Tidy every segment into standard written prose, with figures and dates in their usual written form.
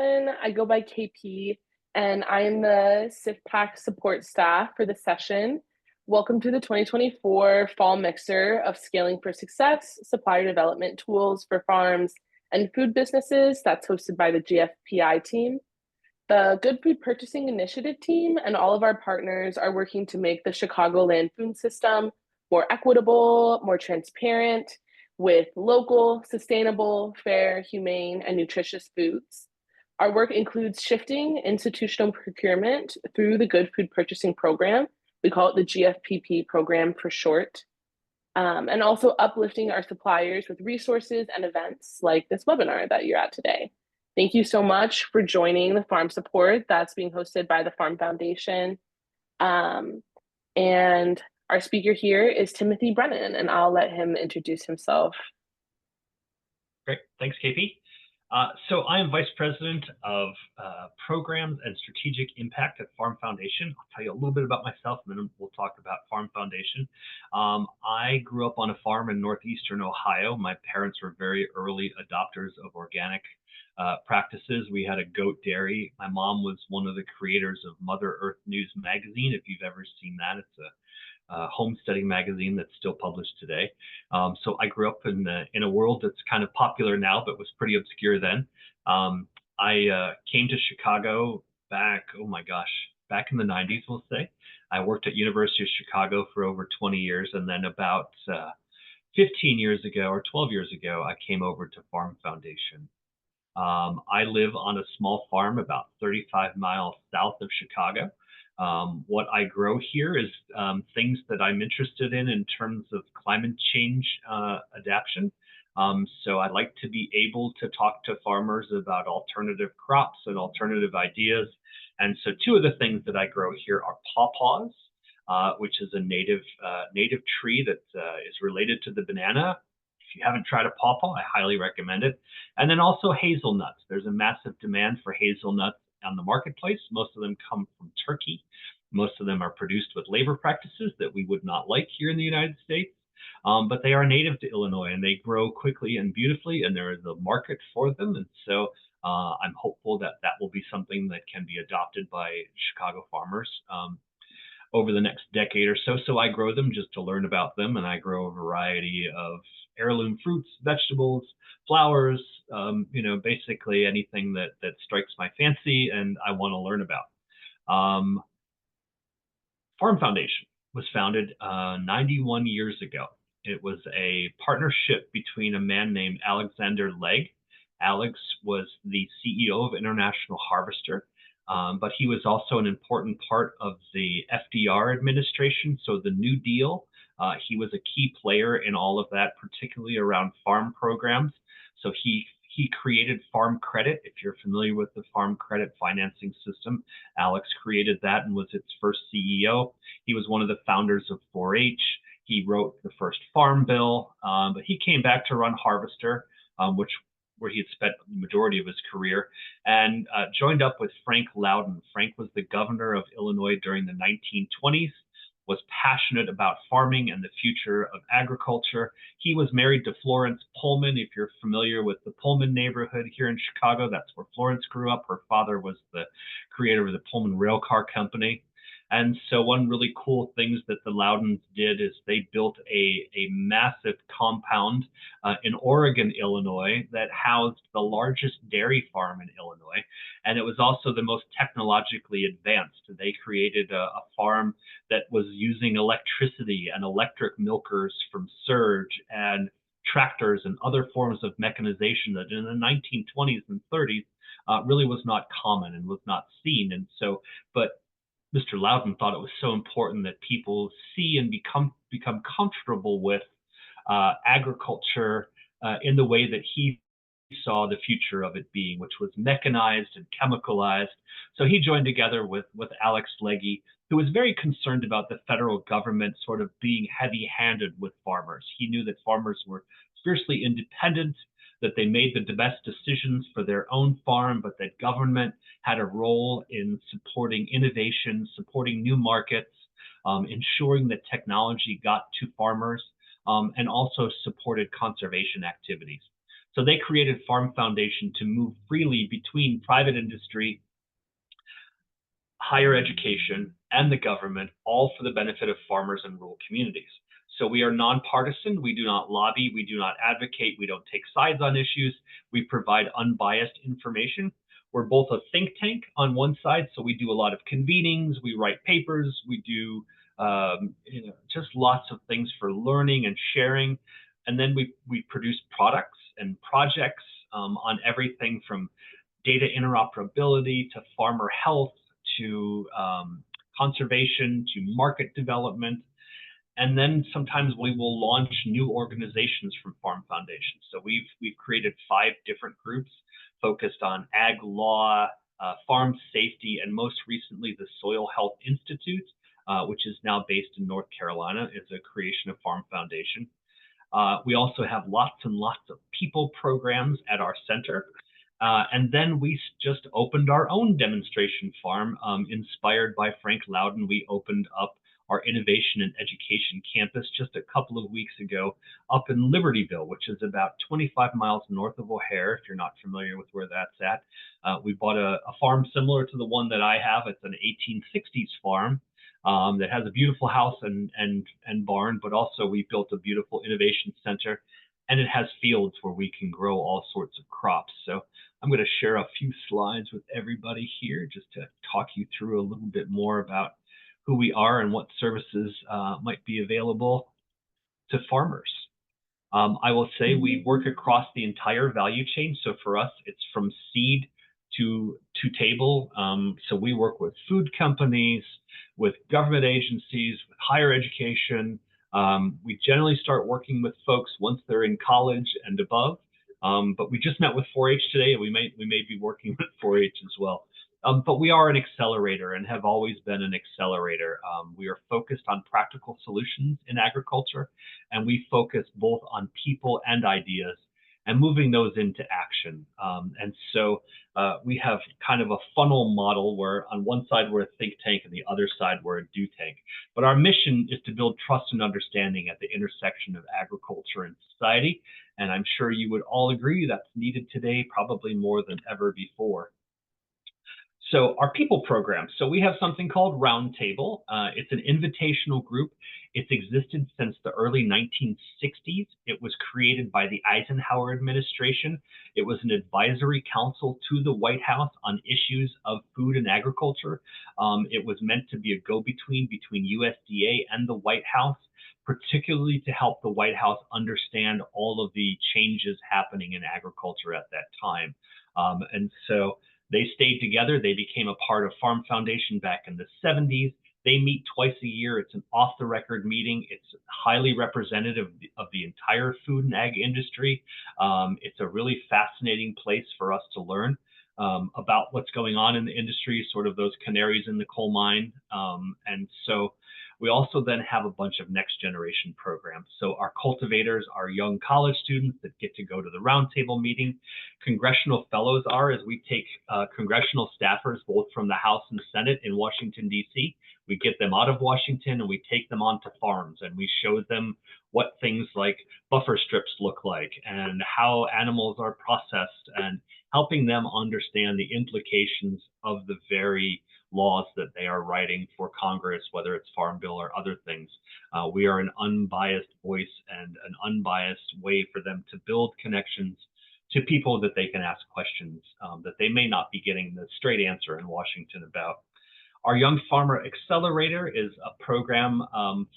Brennan. I go by KP, and I am the SIFPAC support staff for the session. Welcome to the 2024 Fall Mixer of Scaling for Success, Supplier Development Tools for Farms and Food Businesses that's hosted by the GFPI team. The Good Food Purchasing Initiative team and all of our partners are working to make the Chicagoland food system more equitable, more transparent, with local, sustainable, fair, humane, and nutritious foods. Our work includes shifting institutional procurement through the Good Food Purchasing Program. We call it the GFPP program for short. And also uplifting our suppliers with resources and events like this webinar that you're at today. Thank you so much for joining the Farm Support that's being hosted by the Farm Foundation. And our speaker here is Timothy Brennan, and I'll let him introduce himself. Great, thanks, KP. So I am Vice President of Programs and Strategic Impact at Farm Foundation. I'll tell you a little bit about myself, and then we'll talk about Farm Foundation. I grew up on a farm in northeastern Ohio. My parents were very early adopters of organic practices. We had a goat dairy. My mom was one of the creators of Mother Earth News magazine. If you've ever seen that, it's a homesteading magazine that's still published today. So I grew up in a world that's kind of popular now, but was pretty obscure then. I came to Chicago back in the 90s, we'll say. I worked at University of Chicago for over 20 years, and then about 15 years ago or 12 years ago, I came over to Farm Foundation. I live on a small farm about 35 miles south of Chicago. What I grow here is things that I'm interested in terms of climate change adaptation. So I like to be able to talk to farmers about alternative crops and alternative ideas. And so two of the things that I grow here are pawpaws, which is a native tree that is related to the banana. If you haven't tried a pawpaw, I highly recommend it. And then also hazelnuts. There's a massive demand for hazelnuts on the marketplace. Most of them come from Turkey. Most of them are produced with labor practices that we would not like here in the United States, but they are native to Illinois and they grow quickly and beautifully, and there is a market for them. And so I'm hopeful that that will be something that can be adopted by Chicago farmers over the next decade or so. So I grow them just to learn about them, and I grow a variety of heirloom fruits, vegetables, flowers, basically anything that strikes my fancy and I want to learn about. Farm Foundation was founded 91 years ago. It was a partnership between a man named Alexander Legg. Alex was the CEO of International Harvester, but he was also an important part of the FDR administration, so the New Deal. He was a key player in all of that, particularly around farm programs. So he created Farm Credit. If you're familiar with the Farm Credit financing system, Alex created that and was its first CEO. He was one of the founders of 4-H. He wrote the first Farm Bill, but he came back to run Harvester, where he had spent the majority of his career, and joined up with Frank Loudon. Frank was the governor of Illinois during the 1920s. Was passionate about farming and the future of agriculture. He was married to Florence Pullman. If you're familiar with the Pullman neighborhood here in Chicago, that's where Florence grew up. Her father was the creator of the Pullman Railcar Company. And so one really cool things that the Loudons did is they built a massive compound in Oregon, Illinois, that housed the largest dairy farm in Illinois. And it was also the most technologically advanced. They created a farm that was using electricity and electric milkers from Surge and tractors and other forms of mechanization that in the 1920s and 30s really was not common and was not seen. And so, but Mr. Loudon thought it was so important that people see and become comfortable with agriculture in the way that he saw the future of it being, which was mechanized and chemicalized. So he joined together with Alex Legge, who was very concerned about the federal government sort of being heavy-handed with farmers. He knew that farmers were fiercely independent, that they made the best decisions for their own farm, but that government had a role in supporting innovation, supporting new markets, ensuring that technology got to farmers, and also supported conservation activities. So they created Farm Foundation to move freely between private industry, higher education, and the government, all for the benefit of farmers and rural communities. So we are nonpartisan. We do not lobby. We do not advocate. We don't take sides on issues. We provide unbiased information. We're both a think tank on one side, so we do a lot of convenings. We write papers. We do just lots of things for learning and sharing. And then we produce products and projects on everything from data interoperability to farmer health to conservation to market development. And then sometimes we will launch new organizations from Farm Foundation. So we've created 5 different groups focused on ag law, farm safety, and most recently the Soil Health Institute, which is now based in North Carolina. It's a creation of Farm Foundation. We also have lots and lots of people programs at our center. And then we just opened our own demonstration farm, inspired by Frank Loudon. We opened up our innovation and education campus just a couple of weeks ago up in Libertyville, which is about 25 miles north of O'Hare, if you're not familiar with where that's at. We bought a farm similar to the one that I have. It's an 1860s farm that has a beautiful house and barn, but also we built a beautiful innovation center, and it has fields where we can grow all sorts of crops. So I'm going to share a few slides with everybody here just to talk you through a little bit more about who we are and what services might be available to farmers. I will say we work across the entire value chain. So for us, it's from seed to table. So we work with food companies, with government agencies, with higher education. We generally start working with folks once they're in college and above. But we just met with 4-H today, and we may be working with 4-H as well. But we are an accelerator and have always been an accelerator. We are focused on practical solutions in agriculture, and we focus both on people and ideas and moving those into action. And so we have kind of a funnel model where on one side we're a think tank and the other side we're a do tank. But our mission is to build trust and understanding at the intersection of agriculture and society. And I'm sure you would all agree that's needed today, probably more than ever before. So our people program. So we have something called Roundtable. It's an invitational group. It's existed since the early 1960s. It was created by the Eisenhower administration. It was an advisory council to the White House on issues of food and agriculture. It was meant to be a go-between between USDA and the White House, particularly to help the White House understand all of the changes happening in agriculture at that time. And so they stayed together. They became a part of Farm Foundation back in the 70s. They meet twice a year. It's an off-the-record meeting. It's highly representative of the entire food and ag industry. It's a really fascinating place for us to learn about what's going on in the industry, sort of those canaries in the coal mine. And so we also then have a bunch of next generation programs. So our cultivators are young college students that get to go to the roundtable meeting. Congressional fellows are, as we take congressional staffers, both from the House and Senate in Washington, D.C. We get them out of Washington and we take them onto farms and we show them what things like buffer strips look like and how animals are processed, and helping them understand the implications of the very laws that they are writing for Congress, whether it's Farm Bill or other things. We are an unbiased voice and an unbiased way for them to build connections to people that they can ask questions that they may not be getting the straight answer in Washington about. Our Young Farmer Accelerator is a program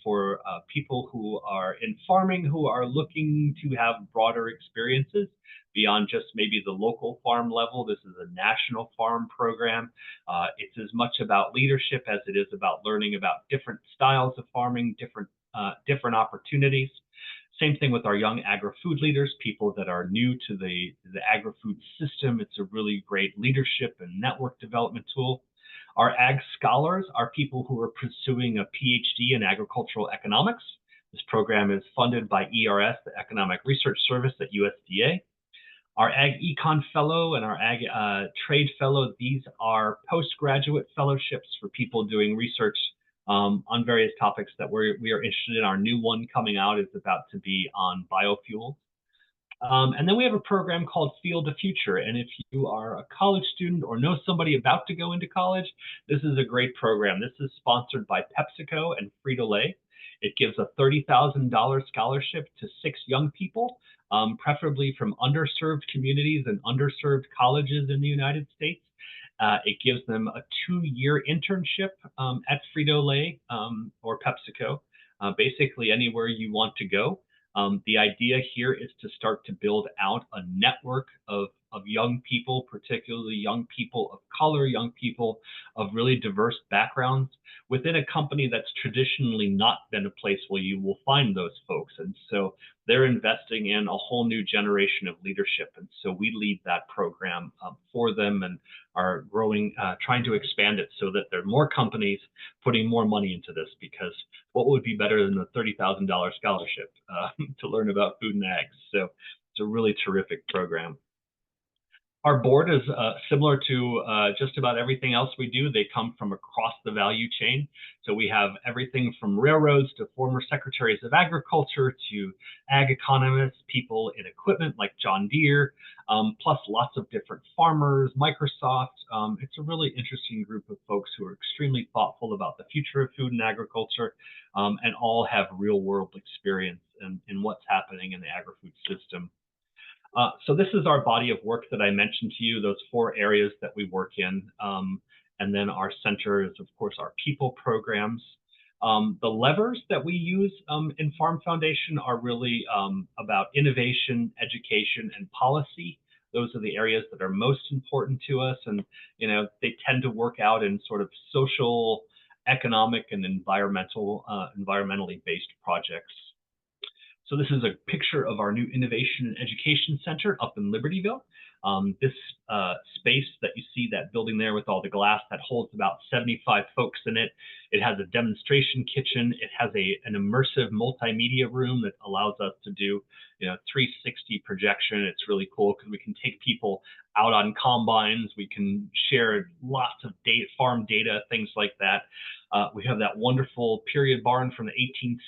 for people who are in farming who are looking to have broader experiences beyond just maybe the local farm level. This is a national farm program. It's as much about leadership as it is about learning about different styles of farming, different opportunities. Same thing with our young agri-food leaders, people that are new to the agri-food system. It's a really great leadership and network development tool. Our ag scholars are people who are pursuing a PhD in agricultural economics. This program is funded by ERS, the Economic Research Service at USDA. Our Ag Econ Fellow and our Ag Trade Fellow, these are postgraduate fellowships for people doing research on various topics that we are interested in. Our new one coming out is about to be on biofuels. And then we have a program called Field of Future. And if you are a college student or know somebody about to go into college, this is a great program. This is sponsored by PepsiCo and Frito-Lay. It gives a $30,000 scholarship to 6 young people, preferably from underserved communities and underserved colleges in the United States. It gives them a 2-year internship at Frito-Lay or PepsiCo, basically anywhere you want to go. The idea here is to start to build out a network of young people, particularly young people of color, young people of really diverse backgrounds within a company that's traditionally not been a place where you will find those folks. And so they're investing in a whole new generation of leadership. And so we lead that program for them and are growing, trying to expand it so that there are more companies putting more money into this, because what would be better than a $30,000 scholarship to learn about food and ag? So it's a really terrific program. Our board is similar to just about everything else we do. They come from across the value chain. So we have everything from railroads to former secretaries of agriculture to ag economists, people in equipment like John Deere, plus lots of different farmers, Microsoft. It's a really interesting group of folks who are extremely thoughtful about the future of food and agriculture, and all have real world experience in what's happening in the agri-food system. So this is our body of work that I mentioned to you, those 4 areas that we work in. And then our center is, of course, our people programs. The levers that we use in Farm Foundation are really about innovation, education, and policy. Those are the areas that are most important to us. And, they tend to work out in sort of social, economic, and environmentally based projects. So this is a picture of our new Innovation and Education Center up in Libertyville. This space that you see, that building there with all the glass, that holds about 75 folks in it. It has a demonstration kitchen. It has an immersive multimedia room that allows us to do 360 projection. It's really cool because we can take people out on combines. We can share lots of data, farm data, things like that. We have that wonderful period barn from the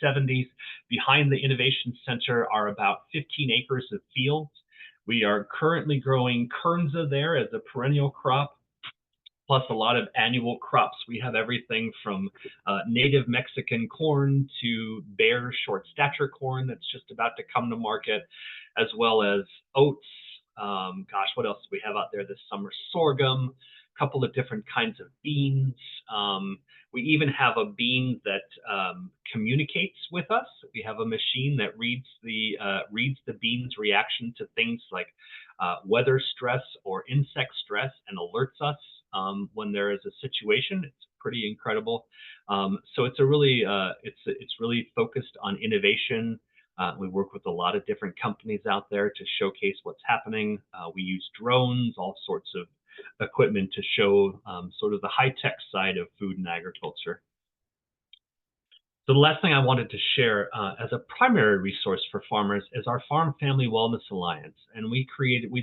1870s. Behind the Innovation Center are about 15 acres of fields. We are currently growing kernza there as a perennial crop, plus a lot of annual crops. We have everything from native Mexican corn to Bayer short stature corn that's just about to come to market, as well as oats. Gosh, what else do we have out there this summer? Sorghum, a couple of different kinds of beans. We even have a bean that communicates with us. We have a machine that reads the bean's reaction to things like weather stress or insect stress and alerts us when there is a situation. It's pretty incredible. So it's a really it's really focused on innovation. We work with a lot of different companies out there to showcase what's happening. We use drones, all sorts of equipment to show sort of the high-tech side of food and agriculture. So the last thing I wanted to share as a primary resource for farmers is our Farm Family Wellness Alliance. And we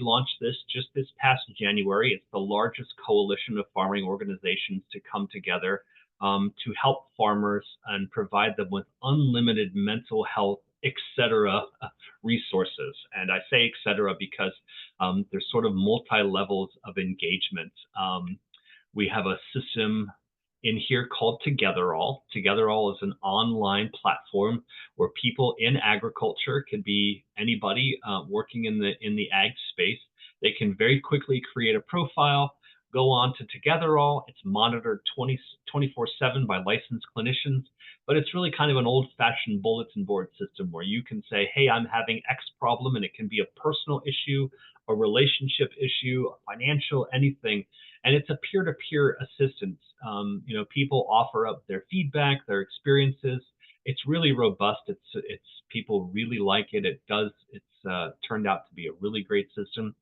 launched this just this past January. It's the largest coalition of farming organizations to come together to help farmers and provide them with unlimited mental health, etc. resources. And I say etc. because there's sort of multi-levels of engagement. We have a system in here called Togetherall. Togetherall is an online platform where people in agriculture, could be anybody working in the ag space. They can very quickly create a profile, go on to Togetherall. It's monitored 24/7 by licensed clinicians, but it's really kind of an old-fashioned bulletin board system where you can say, hey, I'm having X problem, and it can be a personal issue, a relationship issue, a financial, anything. And it's a peer-to-peer assistance. People offer up their feedback, their experiences. It's really robust. It's people really like it. It's turned out to be a really great system.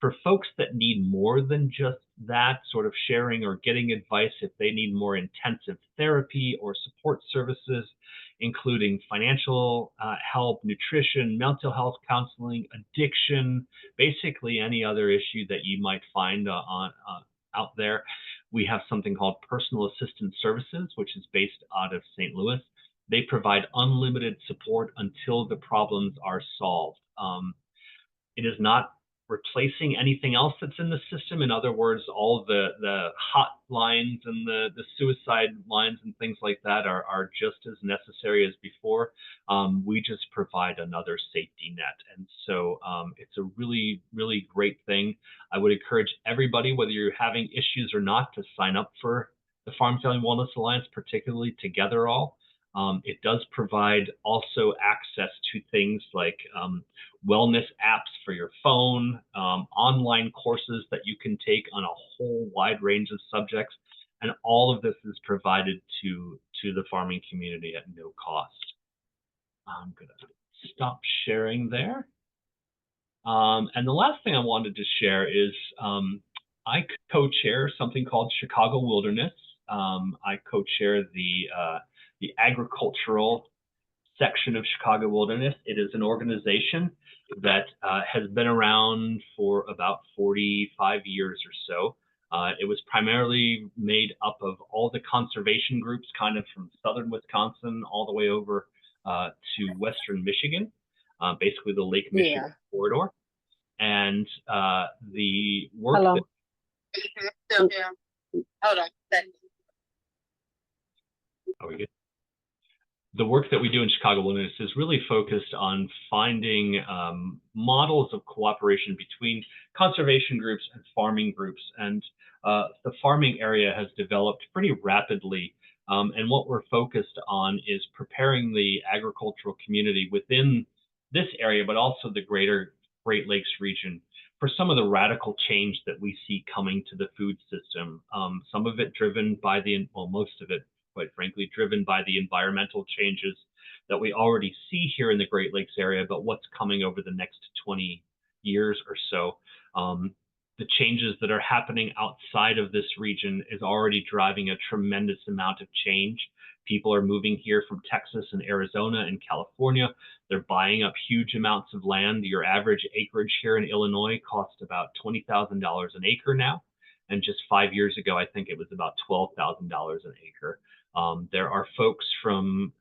For folks that need more than just that sort of sharing or getting advice, if they need more intensive therapy or support services, including financial help, nutrition, mental health counseling, addiction, basically any other issue that you might find out there, we have something called Personal Assistance Services, which is based out of St. Louis. They provide unlimited support until the problems are solved. It is not replacing anything else that's in the system. In other words, all the hot lines and the suicide lines and things like that are just as necessary as before. We just provide another safety net. And so it's a really, really great thing. I would encourage everybody, whether you're having issues or not, to sign up for the Farm Family Wellness Alliance, particularly Together All. It does provide also access to things like wellness apps for your phone, online courses that you can take on a whole wide range of subjects. And all of this is provided to the farming community at no cost. I'm going to stop sharing there. And the last thing I wanted to share is I co-chair something called Chicago Wilderness. I co-chair the agricultural section of Chicago Wilderness. It is an organization that has been around for about 45 years or so. It was primarily made up of all the conservation groups, kind of from southern Wisconsin all the way over to western Michigan, basically the Lake Michigan corridor. And the work Hello. that... Hold on. Are we good? The work that we do in Chicago Wilderness is really focused on finding models of cooperation between conservation groups and farming groups. And the farming area has developed pretty rapidly. And what we're focused on is preparing the agricultural community within this area, but also the greater Great Lakes region, for some of the radical change that we see coming to the food system. Some of it driven by most of it, quite frankly, driven by the environmental changes that we already see here in the Great Lakes area, but what's coming over the next 20 years or so. The changes that are happening outside of this region is already driving a tremendous amount of change. People are moving here from Texas and Arizona and California. They're buying up huge amounts of land. Your average acreage here in Illinois costs about $20,000 an acre now. And just 5 years ago, I think it was about $12,000 an acre. There are folks from,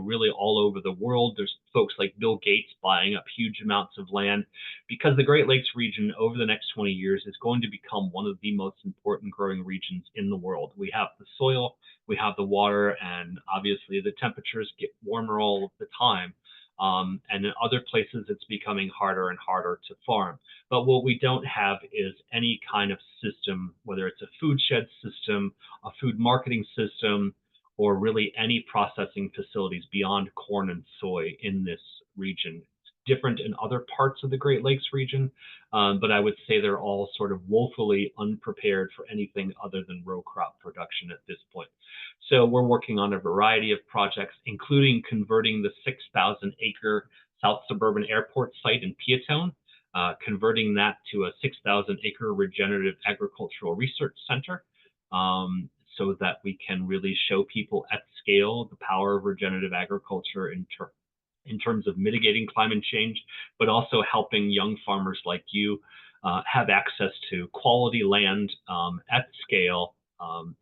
really all over the world. There's folks like Bill Gates buying up huge amounts of land, because the Great Lakes region over the next 20 years is going to become one of the most important growing regions in the world. We have the soil, we have the water, and obviously the temperatures get warmer all of the time. And in other places, it's becoming harder and harder to farm. But what we don't have is any kind of system, whether it's a food shed system, a food marketing system, or really any processing facilities beyond corn and soy in this region. It's different in other parts of the Great Lakes region, but I would say they're all sort of woefully unprepared for anything other than row crop production at this point. So we're working on a variety of projects, including converting the 6,000-acre South Suburban Airport site in Peatone, converting that to a 6,000-acre regenerative agricultural research center, so that we can really show people at scale the power of regenerative agriculture in terms of mitigating climate change, but also helping young farmers like you have access to quality land at scale,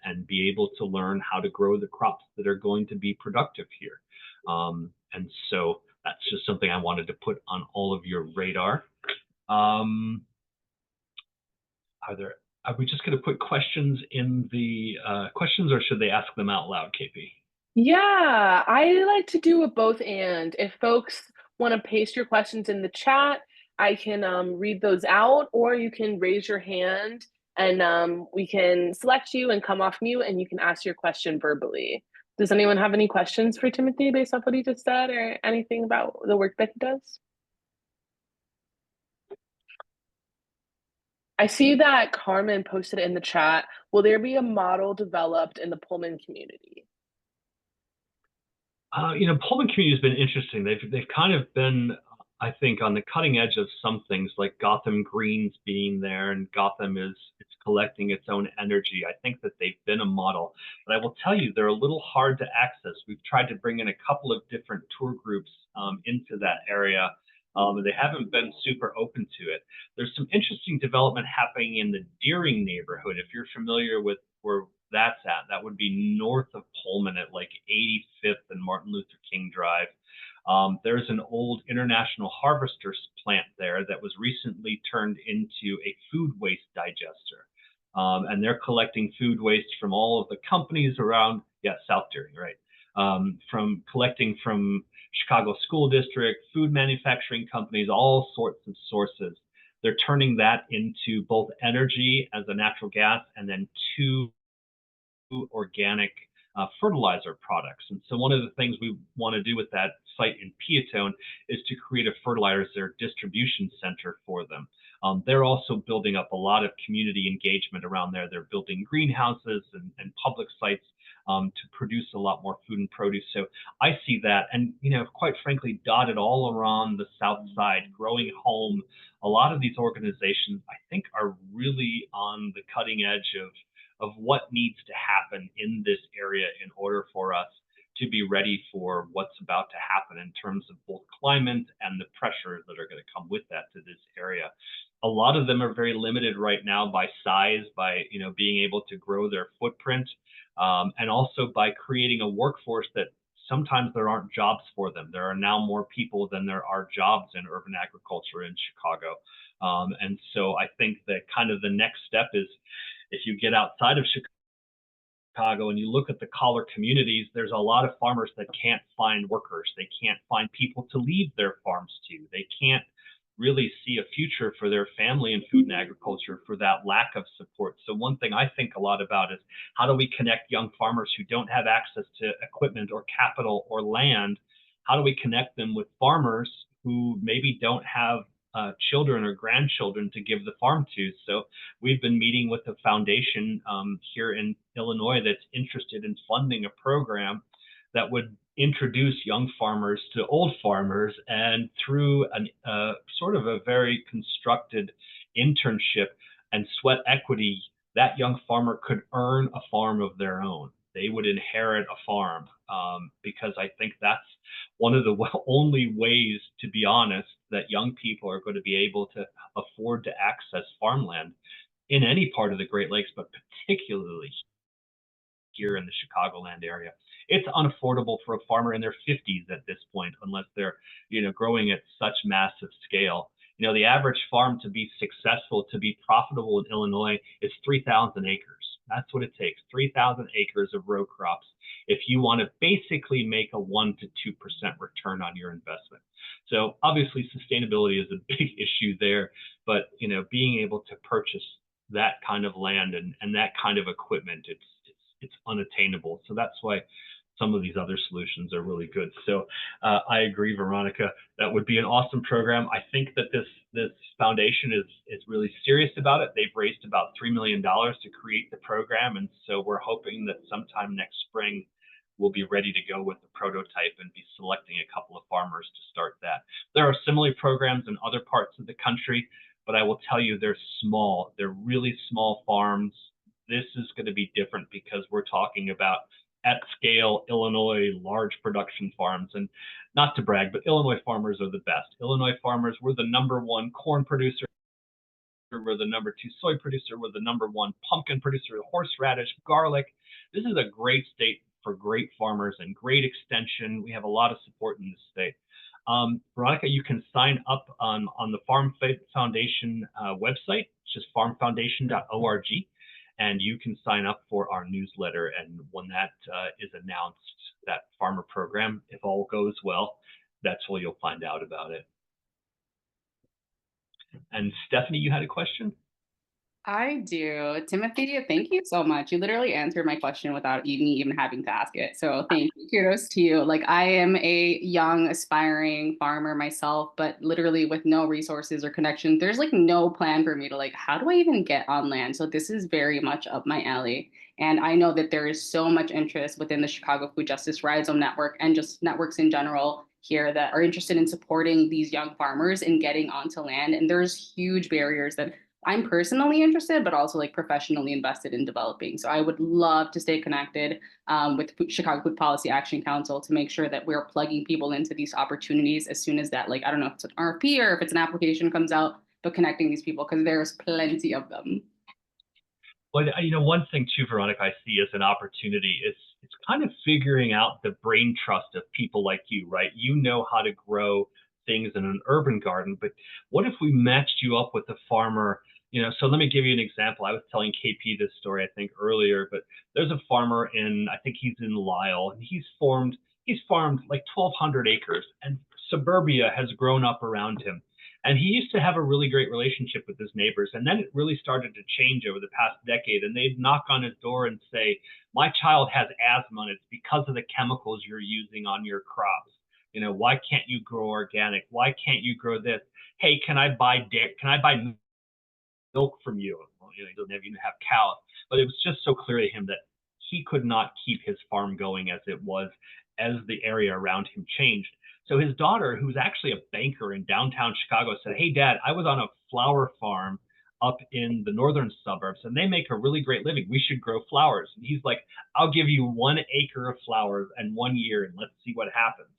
and be able to learn how to grow the crops that are going to be productive here. And so that's just something I wanted to put on all of your radar. Are we just going to put questions in the questions, or should they ask them out loud, KP? Yeah, I like to do a both and. If folks want to paste your questions in the chat, I can read those out, or you can raise your hand and we can select you and come off mute and you can ask your question verbally. Does anyone have any questions for Timothy based off what he just said, or anything about the work that he does? I see that Carmen posted it in the chat. Will there be a model developed in the Pullman community? Pullman community has been interesting. They've kind of been, I think, on the cutting edge of some things, like Gotham Greens being there, and Gotham it's collecting its own energy. I think that they've been a model, but I will tell you, they're a little hard to access. We've tried to bring in a couple of different tour groups into that area. They haven't been super open to it. There's some interesting development happening in the Deering neighborhood. If you're familiar with where that's at, that would be north of Pullman at like 85th and Martin Luther King Drive. There's an old International Harvesters plant there that was recently turned into a food waste digester. And they're collecting food waste from all of the companies around, yeah, South Deering, right? From collecting from Chicago School District, food manufacturing companies, all sorts of sources. They're turning that into both energy as a natural gas and then two organic fertilizer products. And so one of the things we want to do with that site in Piatone is to create a fertilizer distribution center for them. They're also building up a lot of community engagement around there. They're building greenhouses and public sites to produce a lot more food and produce. So I see that, and quite frankly, dotted all around the South Side, Growing Home. A lot of these organizations, I think, are really on the cutting edge of what needs to happen in this area in order for us to be ready for what's about to happen in terms of both climate and the pressures that are going to come with that to this area. A lot of them are very limited right now by size, by being able to grow their footprint, and also by creating a workforce that sometimes there aren't jobs for them. There are now more people than there are jobs in urban agriculture in Chicago. And so I think that kind of the next step is, if you get outside of Chicago and you look at the collar communities, there's a lot of farmers that can't find workers. They can't find people to leave their farms to. They can't really see a future for their family in food and agriculture for that lack of support. So one thing I think a lot about is, how do we connect young farmers who don't have access to equipment or capital or land? How do we connect them with farmers who maybe don't have children or grandchildren to give the farm to? So we've been meeting with a foundation here in Illinois that's interested in funding a program that would introduce young farmers to old farmers, and through sort of a very constructed internship and sweat equity, that young farmer could earn a farm of their own. They would inherit a farm, because I think that's one of the only ways, to be honest, that young people are going to be able to afford to access farmland in any part of the Great Lakes, but particularly here in the Chicagoland area. It's unaffordable for a farmer in their 50s at this point, unless they're, growing at such massive scale. The average farm to be successful, to be profitable in Illinois, is 3,000 acres. That's what it takes, 3,000 acres of row crops, if you want to basically make a 1% to 2% return on your investment. So obviously sustainability is a big issue there, but being able to purchase that kind of land and that kind of equipment, it's unattainable. So that's why some of these other solutions are really good. So I agree, Veronica, that would be an awesome program. I think that this foundation is really serious about it. They've raised about $3 million to create the program, and so we're hoping that sometime next spring we'll be ready to go with the prototype and be selecting a couple of farmers to start that. There are similar programs in other parts of the country, but I will tell you, they're small. They're really small farms. This is going to be different because we're talking about at scale Illinois large production farms. And not to brag, but Illinois farmers are the best. Illinois farmers, we're the #1 corn producer, we're the #2 soy producer, we're the #1 pumpkin producer, horseradish, garlic. This is a great state for great farmers and great extension. We have a lot of support in this state. Veronica, you can sign up on the Farm Foundation website. It's just farmfoundation.org. And you can sign up for our newsletter. And when that is announced, that farmer program, if all goes well, that's where you'll find out about it. And Stephanie, you had a question? I do. Timothy, thank you so much. You literally answered my question without me even having to ask it. So thank you. Kudos to you. Like, I am a young, aspiring farmer myself, but literally with no resources or connection, there's like no plan for me to like, how do I even get on land? So this is very much up my alley. And I know that there is so much interest within the Chicago Food Justice Rhizome Network and just networks in general here that are interested in supporting these young farmers and getting onto land. And there's huge barriers that I'm personally interested, but also like professionally invested in developing. So I would love to stay connected with Chicago Food Policy Action Council to make sure that we're plugging people into these opportunities as soon as that, like, I don't know if it's an RFP or if it's an application comes out, but connecting these people because there's plenty of them. Well, one thing too, Veronica, I see as an opportunity is it's kind of figuring out the brain trust of people like you, right? You know how to grow things in an urban garden, but what if we matched you up with a farmer? So let me give you an example. I was telling KP this story, I think, earlier, but there's a farmer I think he's in Lisle, and he's farmed like 1,200 acres, and suburbia has grown up around him. And he used to have a really great relationship with his neighbors. And then it really started to change over the past decade. And they'd knock on his door and say, my child has asthma, and it's because of the chemicals you're using on your crops. Why can't you grow organic? Why can't you grow this? Hey, can I buy milk from you? Well, he doesn't even have cows. But it was just so clear to him that he could not keep his farm going as it was, as the area around him changed. So his daughter, who's actually a banker in downtown Chicago, said, hey, Dad, I was on a flower farm up in the northern suburbs, and they make a really great living. We should grow flowers. And he's like, I'll give you 1 acre of flowers and 1 year, and let's see what happens.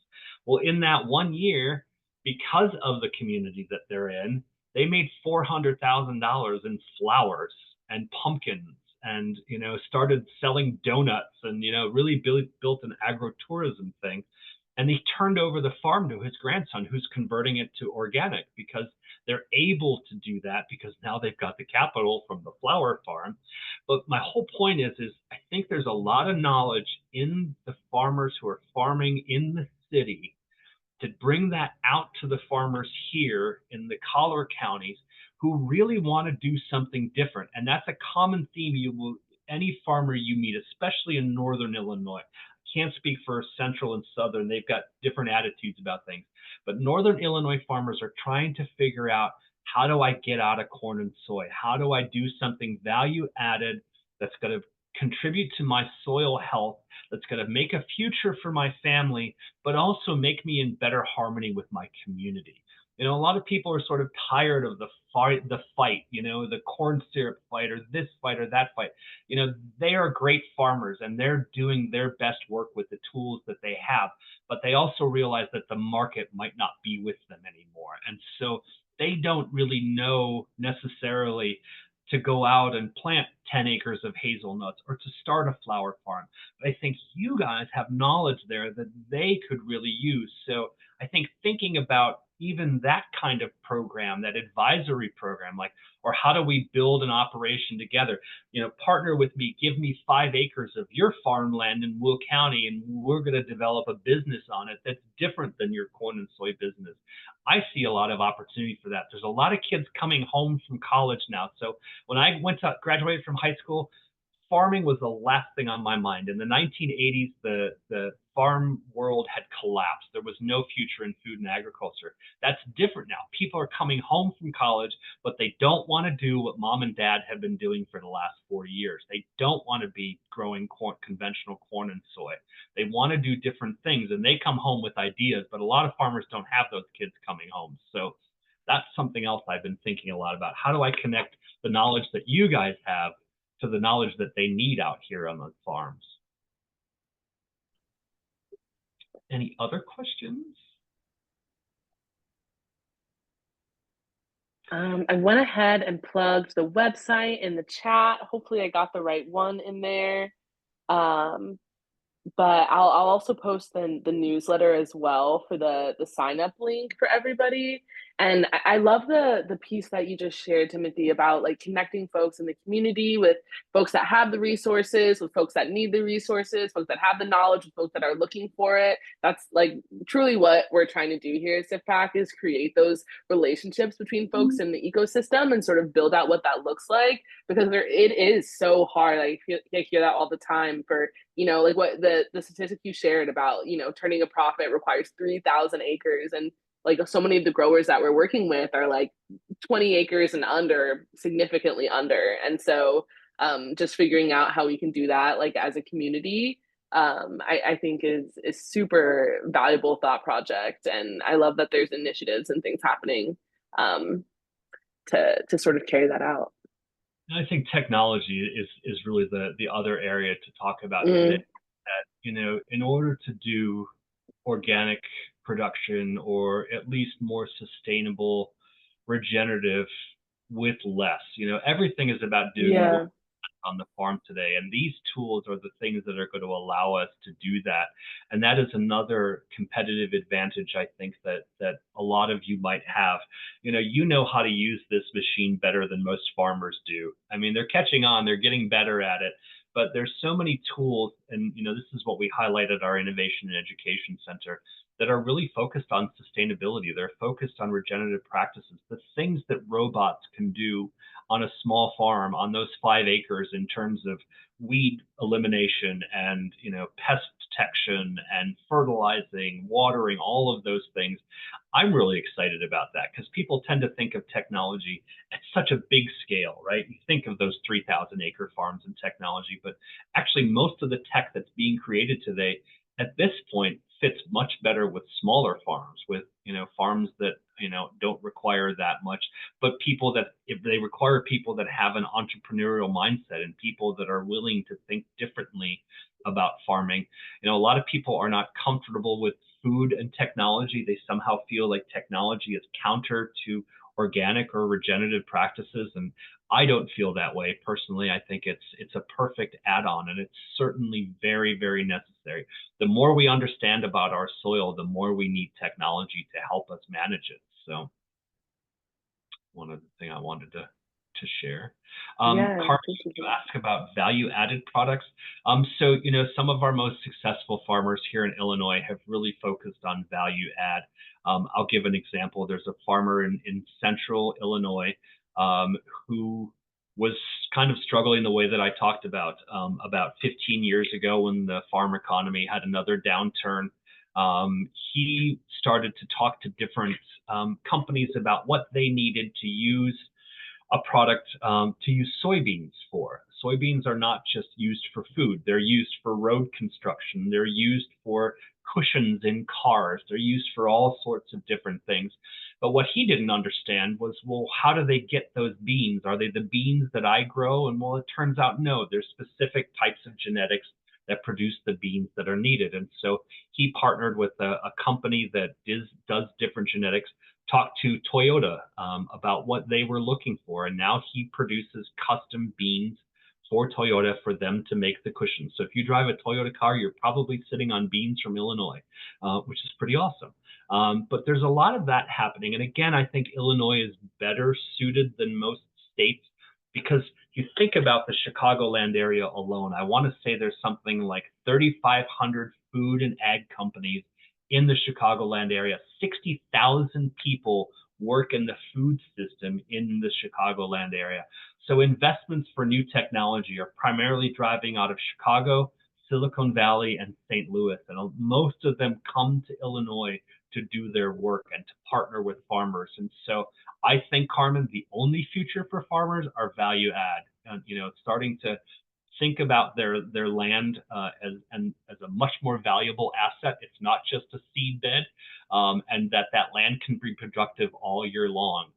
Well, in that 1 year, because of the community that they're in, they made $400,000 in flowers and pumpkins, and started selling donuts, and really built an agritourism thing. And he turned over the farm to his grandson, who's converting it to organic, because they're able to do that because now they've got the capital from the flower farm. But my whole point is I think there's a lot of knowledge in the farmers who are farming in the city to bring that out to the farmers here in the collar counties who really want to do something different. And that's a common theme any farmer you meet, especially in northern Illinois. Can't speak for central and southern. They've got different attitudes about things. But northern Illinois farmers are trying to figure out, how do I get out of corn and soy? How do I do something value added that's going to contribute to my soil health, that's going to make a future for my family, but also make me in better harmony with my community? A lot of people are sort of tired of the fight, the corn syrup fight, or this fight or that fight. They are great farmers, and they're doing their best work with the tools that they have, but they also realize that the market might not be with them anymore. And so they don't really know necessarily to go out and plant 10 acres of hazelnuts or to start a flower farm. But I think you guys have knowledge there that they could really use. So I think thinking about even that kind of program, that advisory program, or how do we build an operation together? Partner with me, give me 5 acres of your farmland in Will County, and we're going to develop a business on it that's different than your corn and soy business. I see a lot of opportunity for that. There's a lot of kids coming home from college now. So when I graduated from high school, farming was the last thing on my mind. In the 1980s, the farm world had collapsed. There was no future in food and agriculture. That's different now. People are coming home from college, but they don't want to do what mom and dad have been doing for the last 40 years. They don't want to be growing conventional corn and soy. They want to do different things, and they come home with ideas, but a lot of farmers don't have those kids coming home. So that's something else I've been thinking a lot about. How do I connect the knowledge that you guys have to the knowledge that they need out here on the farms? Any other questions? I went ahead and plugged the website in the chat. Hopefully I got the right one in there. But I'll also post the newsletter as well for the sign up link for everybody. And I love the piece that you just shared, Timothy, about connecting folks in the community with folks that have the resources, with folks that need the resources, folks that have the knowledge, with folks that are looking for it. That's truly what we're trying to do here at SIFPAC, is create those relationships between folks in the ecosystem and sort of build out what that looks like, because it is so hard. I hear that all the time for what the statistic you shared about turning a profit requires 3,000 acres, and so many of the growers that we're working with are 20 acres and under, significantly under. And so just figuring out how we can do that as a community, I think is super valuable thought project. And I love that there's initiatives and things happening to sort of carry that out. I think technology is really the other area to talk about today. That in order to do organic production, or at least more sustainable, regenerative with less, everything is about doing more on the farm today. And these tools are the things that are going to allow us to do that. And that is another competitive advantage, I think, that a lot of you might have. You know how to use this machine better than most farmers do. I mean, they're catching on, they're getting better at it, but there's so many tools, and this is what we highlight at our Innovation and Education Center, that are really focused on sustainability. They're focused on regenerative practices, the things that robots can do on a small farm, on those 5 acres, in terms of weed elimination and pest detection and fertilizing, watering, all of those things. I'm really excited about that because people tend to think of technology at such a big scale, right? You think of those 3,000 acre farms and technology, but actually most of the tech that's being created today at this point fits much better with smaller farms, with farms that don't require that much, but people that, if they require people that have an entrepreneurial mindset and people that are willing to think differently about farming. A lot of people are not comfortable with food and technology. They somehow feel like technology is counter to organic or regenerative practices, and I don't feel that way personally. I think it's a perfect add-on, and it's certainly very, very necessary. The more we understand about our soil, the more we need technology to help us manage it. So one other thing I wanted to share. Yeah, Carmen, thank you. you asked about value-added products. So some of our most successful farmers here in Illinois have really focused on value add. I'll give an example. There's a farmer in central Illinois who was kind of struggling the way that I talked about 15 years ago when the farm economy had another downturn. He started to talk to different companies about what they needed to use a product to use soybeans for. Soybeans are not just used for food. They're used for road construction. They're used for cushions in cars. They're used for all sorts of different things. But what he didn't understand was, well, how do they get those beans? Are they the beans that I grow? And well, it turns out, no, there's specific types of genetics that produce the beans that are needed. And so he partnered with a company that does different genetics, talked to Toyota about what they were looking for, and now he produces custom beans for Toyota for them to make the cushions. So if you drive a Toyota car, you're probably sitting on beans from Illinois, which is pretty awesome. But there's a lot of that happening. And again, I think Illinois is better suited than most states because you think about the Chicagoland area alone. I want to say there's something like 3,500 food and ag companies in the Chicagoland area. 60,000 people work in the food system in the Chicagoland area. So investments for new technology are primarily driving out of Chicago, Silicon Valley, and St. Louis. And most of them come to Illinois to do their work and to partner with farmers. And so I think, Carmen, the only future for farmers are value add. And, starting to think about their land as a much more valuable asset. It's not just a seed bed, and that land can be productive all year long.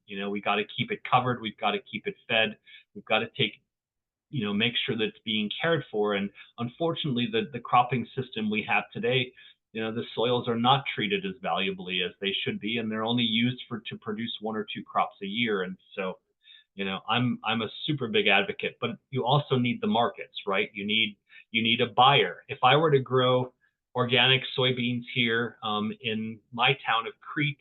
We got to keep it covered. We've got to keep it fed. We've got to make sure that it's being cared for. And unfortunately, the cropping system we have today, the soils are not treated as valuably as they should be, and they're only used to produce 1 or 2 crops a year. And so I'm a super big advocate, but you also need the markets, right? You need a buyer. If I were to grow organic soybeans here in my town of Crete,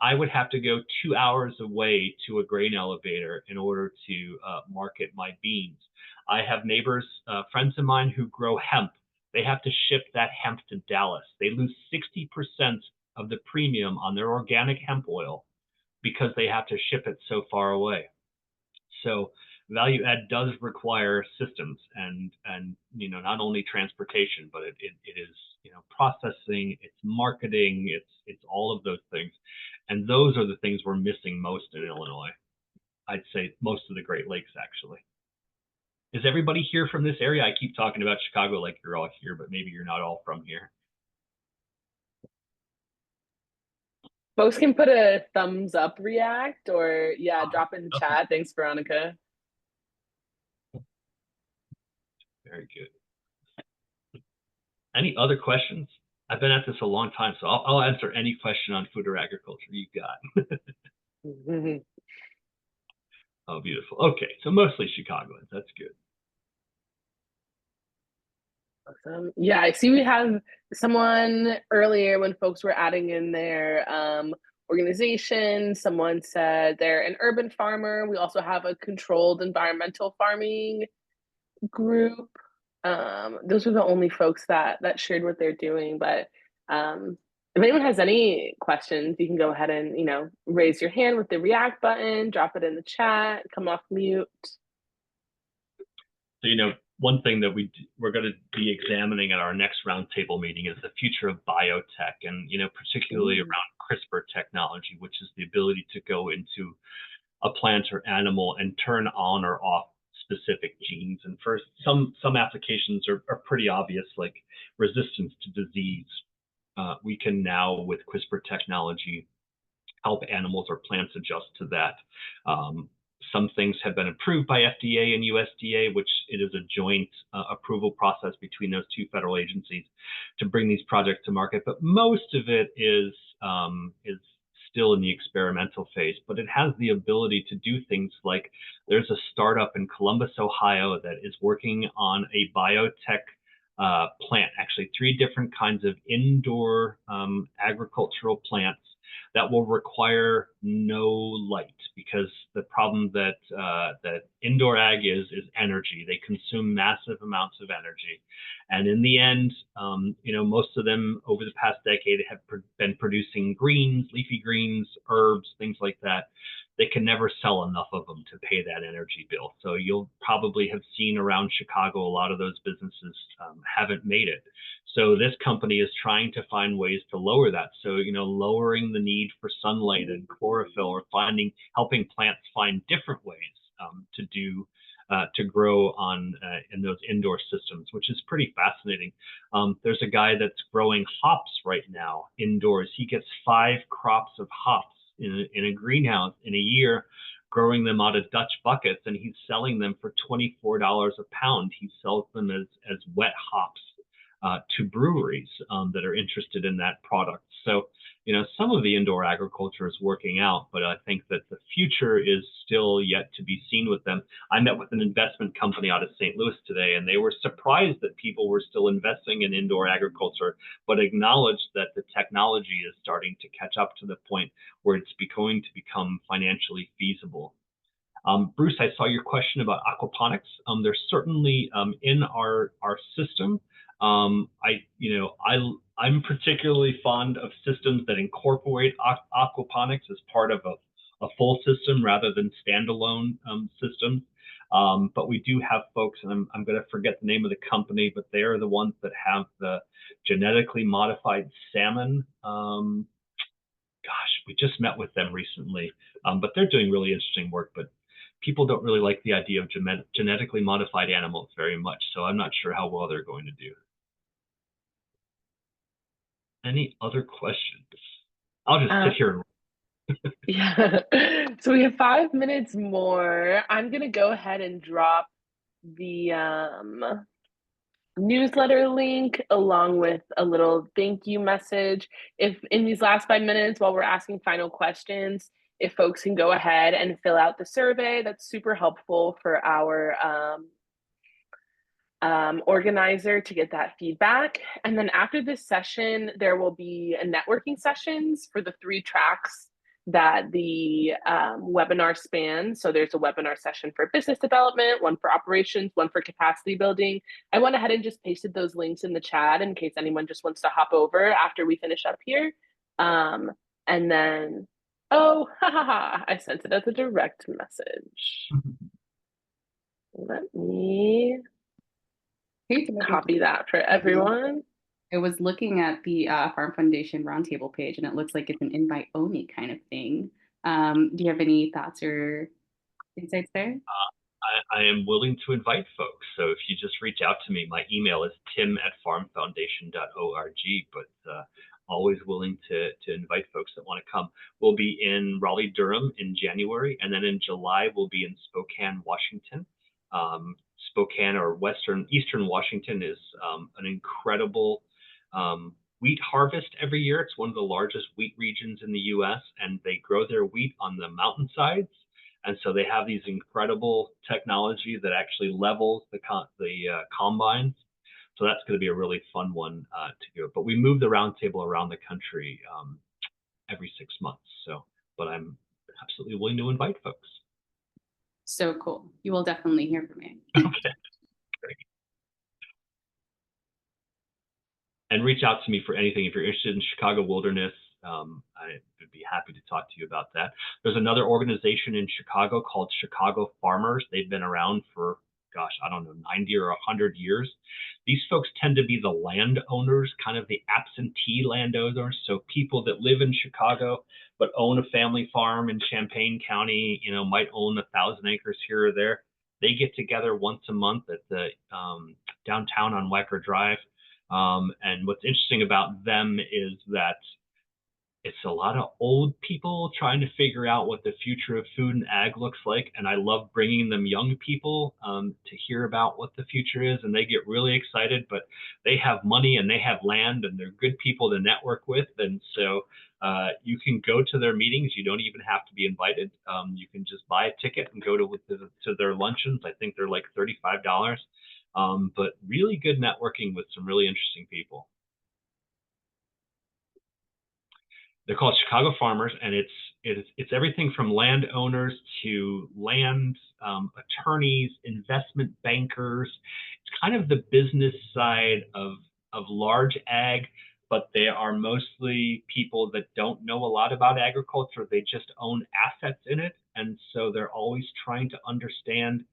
I would have to go 2 hours away to a grain elevator in order to market my beans. I have neighbors, friends of mine who grow hemp. They have to ship that hemp to Dallas. They lose 60% of the premium on their organic hemp oil because they have to ship it so far away. So value add does require systems and not only transportation, but it is processing, it's marketing, it's all of those things. And those are the things we're missing most in Illinois. I'd say most of the Great Lakes, actually. Is everybody here from this area? I keep talking about Chicago like you're all here, but maybe you're not all from here. Folks can put a thumbs up react or drop in the chat. Thanks, Veronica. Very good. Any other questions? I've been at this a long time, so I'll answer any question on food or agriculture you got. Oh, beautiful. Okay, so mostly Chicagoans. That's good. Yeah, I see we have someone earlier when folks were adding in their organization. Someone said they're an urban farmer. We also have a controlled environmental farming group. Those are the only folks that shared what they're doing. But if anyone has any questions, you can go ahead and raise your hand with the React button, drop it in the chat, come off mute. So, one thing that we're going to be examining at our next roundtable meeting is the future of biotech, and particularly around CRISPR technology, which is the ability to go into a plant or animal and turn on or off specific genes. And for some applications are pretty obvious, like resistance to disease. We can now, with CRISPR technology, help animals or plants adjust to that. Some things have been approved by FDA and USDA, which it is a joint approval process between those two federal agencies to bring these projects to market. But most of it is still in the experimental phase, but it has the ability to do things like there's a startup in Columbus, Ohio that is working on a biotech plant, actually 3 different kinds of indoor agricultural plants that will require no light, because the problem that indoor ag is energy. They consume massive amounts of energy, and in the end, most of them over the past decade have been producing greens, leafy greens, herbs, things like that. They can never sell enough of them to pay that energy bill. So you'll probably have seen around Chicago, a lot of those businesses haven't made it. So this company is trying to find ways to lower that. So, lowering the need for sunlight and chlorophyll, or helping plants find different ways to grow in those indoor systems, which is pretty fascinating. There's a guy that's growing hops right now indoors. He gets 5 crops of hops in a greenhouse in a year, growing them out of Dutch buckets, and he's selling them for $24 a pound. He sells them as wet hops to breweries that are interested in that product. So, some of the indoor agriculture is working out, but I think that the future is still yet to be seen with them. I met with an investment company out of St. Louis today, and they were surprised that people were still investing in indoor agriculture, but acknowledged that the technology is starting to catch up to the point where it's going to become financially feasible. Bruce, I saw your question about aquaponics. They're certainly in our system. I'm particularly fond of systems that incorporate aquaponics as part of a full system rather than standalone systems. But we do have folks, and I'm going to forget the name of the company, but they are the ones that have the genetically modified salmon. Gosh, we just met with them recently, but they're doing really interesting work. But people don't really like the idea of genetically modified animals very much, so I'm not sure how well they're going to do. Any other questions? I'll just sit here and yeah. So we have 5 minutes more. I'm gonna go ahead and drop the newsletter link along with a little thank you message. If in these last 5 minutes, while we're asking final questions, if folks can go ahead and fill out the survey, that's super helpful for our organizer to get that feedback. And then after this session, there will be a networking sessions for the 3 tracks that the webinar spans. So there's a webinar session for business development, one for operations, one for capacity building. I went ahead and just pasted those links in the chat in case anyone just wants to hop over after we finish up here. And then, oh, I sent it as a direct message. Let me copy that for everyone. I was looking at the Farm Foundation Roundtable page, and it looks like it's an invite only kind of thing. Do you have any thoughts or insights there? I am willing to invite folks. So if you just reach out to me, my email is tim@farmfoundation.org, but always willing to invite folks that want to come. We'll be in Raleigh-Durham in January, and then in July, we'll be in Spokane, Washington. Spokane, or Eastern Washington, is an incredible wheat harvest every year. It's one of the largest wheat regions in the U.S., and they grow their wheat on the mountainsides. And so they have these incredible technology that actually levels the combines. So that's going to be a really fun one to go. But we move the roundtable around the country every 6 months. So, but I'm absolutely willing to invite folks. So cool. You will definitely hear from me. Okay, great. And reach out to me for anything. If you're interested in Chicago wilderness, I would be happy to talk to you about that. There's another organization in Chicago called Chicago Farmers. They've been around for, gosh, I don't know, 90 or 100 years. These folks tend to be the landowners, kind of the absentee landowners. So people that live in Chicago but own a family farm in Champaign County, might own 1,000 acres here or there. They get together once a month at the downtown on Wacker Drive. And what's interesting about them is that it's a lot of old people trying to figure out what the future of food and ag looks like. And I love bringing them young people to hear about what the future is. And they get really excited, but they have money and they have land and they're good people to network with. And so you can go to their meetings. You don't even have to be invited. You can just buy a ticket and go to their luncheons. I think they're like $35. But really good networking with some really interesting people. They're called Chicago Farmers, and it's everything from landowners to land attorneys, investment bankers. It's kind of the business side of large ag, but they are mostly people that don't know a lot about agriculture. They just own assets in it, and so they're always trying to understand.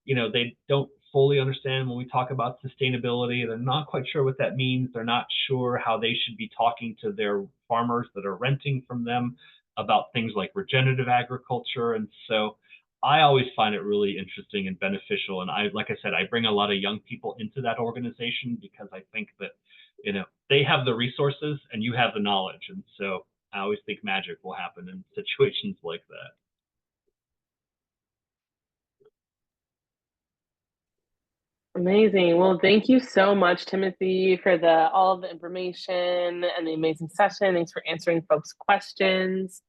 They don't fully understand when we talk about sustainability. They're not quite sure what that means. They're not sure how they should be talking to their farmers that are renting from them about things like regenerative agriculture. And so I always find it really interesting and beneficial. And like I said, I bring a lot of young people into that organization because I think that, they have the resources and you have the knowledge. And so I always think magic will happen in situations like that. Amazing. Well, thank you so much, Timothy, for all of the information and the amazing session. Thanks for answering folks' questions.